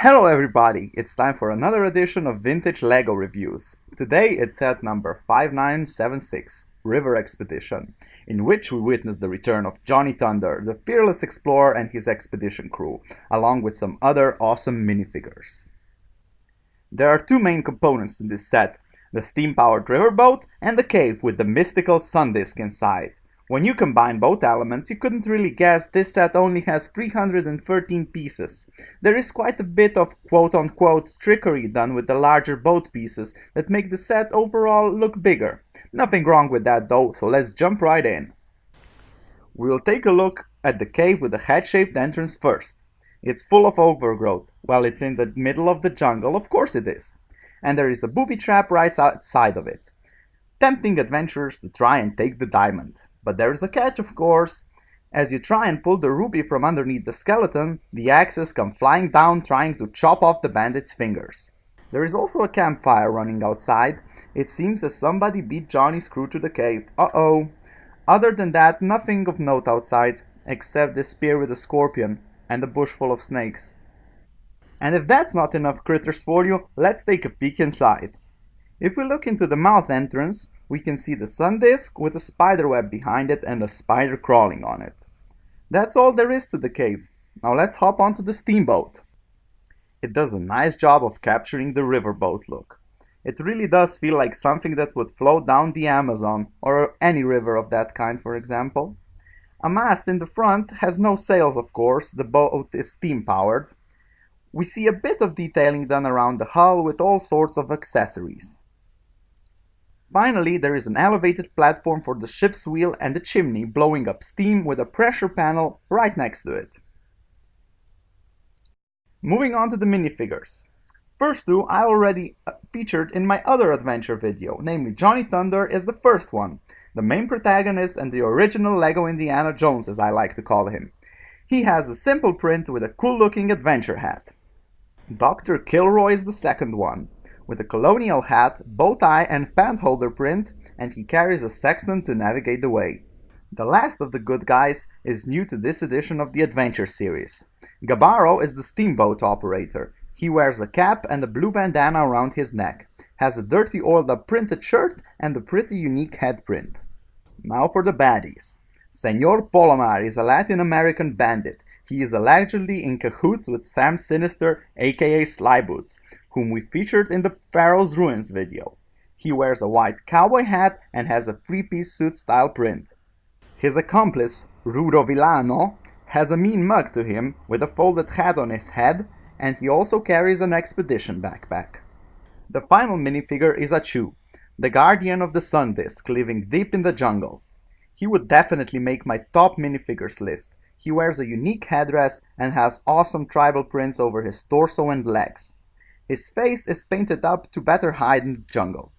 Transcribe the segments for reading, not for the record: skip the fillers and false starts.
Hello everybody, it's time for another edition of Vintage LEGO Reviews. Today it's set number 5976, River Expedition, in which we witness the return of Johnny Thunder, the fearless explorer and his expedition crew, along with some other awesome minifigures. There are two main components to this set, the steam-powered riverboat and the cave with the mystical sun disk inside. When you combine both elements, you couldn't really guess this set only has 313 pieces. There is quite a bit of quote-unquote trickery done with the larger boat pieces that make the set overall look bigger. Nothing wrong with that though, so let's jump right in. We'll take a look at the cave with the head-shaped entrance first. It's full of overgrowth. Well, it's in the middle of the jungle, of course it is. And there is a booby trap right outside of it, tempting adventurers to try and take the diamond. But there is a catch, of course. As you try and pull the ruby from underneath the skeleton, the axes come flying down trying to chop off the bandit's fingers. There is also a campfire running outside. It seems as somebody beat Johnny's crew to the cave. Uh-oh. Other than that, nothing of note outside, except this spear with a scorpion and a bush full of snakes. And if that's not enough critters for you, let's take a peek inside. If we look into the mouth entrance, we can see the sun disk with a spider web behind it and a spider crawling on it. That's all there is to the cave. Now let's hop onto the steamboat. It does a nice job of capturing the riverboat look. It really does feel like something that would float down the Amazon, or any river of that kind, for example. A mast in the front has no sails, of course. The boat is steam powered. We see a bit of detailing done around the hull with all sorts of accessories. Finally, there is an elevated platform for the ship's wheel and a chimney blowing up steam with a pressure panel right next to it. Moving on to the minifigures. First two I already featured in my other adventure video, namely Johnny Thunder is the first one, the main protagonist and the original LEGO Indiana Jones as I like to call him. He has a simple print with a cool looking adventure hat. Dr. Kilroy is the second one, with a colonial hat, bow tie and pant holder print, and he carries a sextant to navigate the way. The last of the good guys is new to this edition of the Adventure series. Gabaro is the steamboat operator. He wears a cap and a blue bandana around his neck, has a dirty oiled up printed shirt and a pretty unique head print. Now for the baddies. Senor Polomar is a Latin American bandit. He is allegedly in cahoots with Sam Sinister, aka Slyboots, whom we featured in the Pharaoh's Ruins video. He wears a white cowboy hat and has a three-piece suit style print. His accomplice, Rudo Villano, has a mean mug to him with a folded hat on his head, and he also carries an expedition backpack. The final minifigure is Achu, the guardian of the sun disk living deep in the jungle. He would definitely make my top minifigures list. He wears a unique headdress and has awesome tribal prints over his torso and legs. His face is painted up to better hide in the jungle.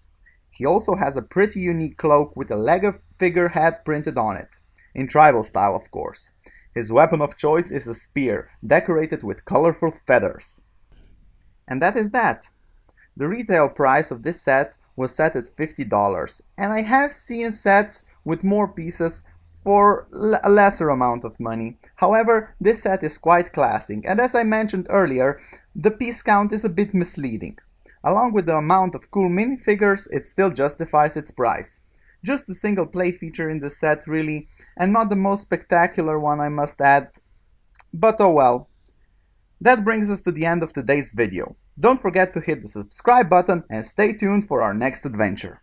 He also has a pretty unique cloak with a LEGO figure head printed on it, in tribal style of course. His weapon of choice is a spear, decorated with colorful feathers. And that is that. The retail price of this set was set at $50, and I have seen sets with more pieces for a lesser amount of money. However, this set is quite classic, and as I mentioned earlier, the piece count is a bit misleading. Along with the amount of cool minifigures, it still justifies its price. Just a single play feature in the set really, and not the most spectacular one I must add, but oh well. That brings us to the end of today's video. Don't forget to hit the subscribe button and stay tuned for our next adventure.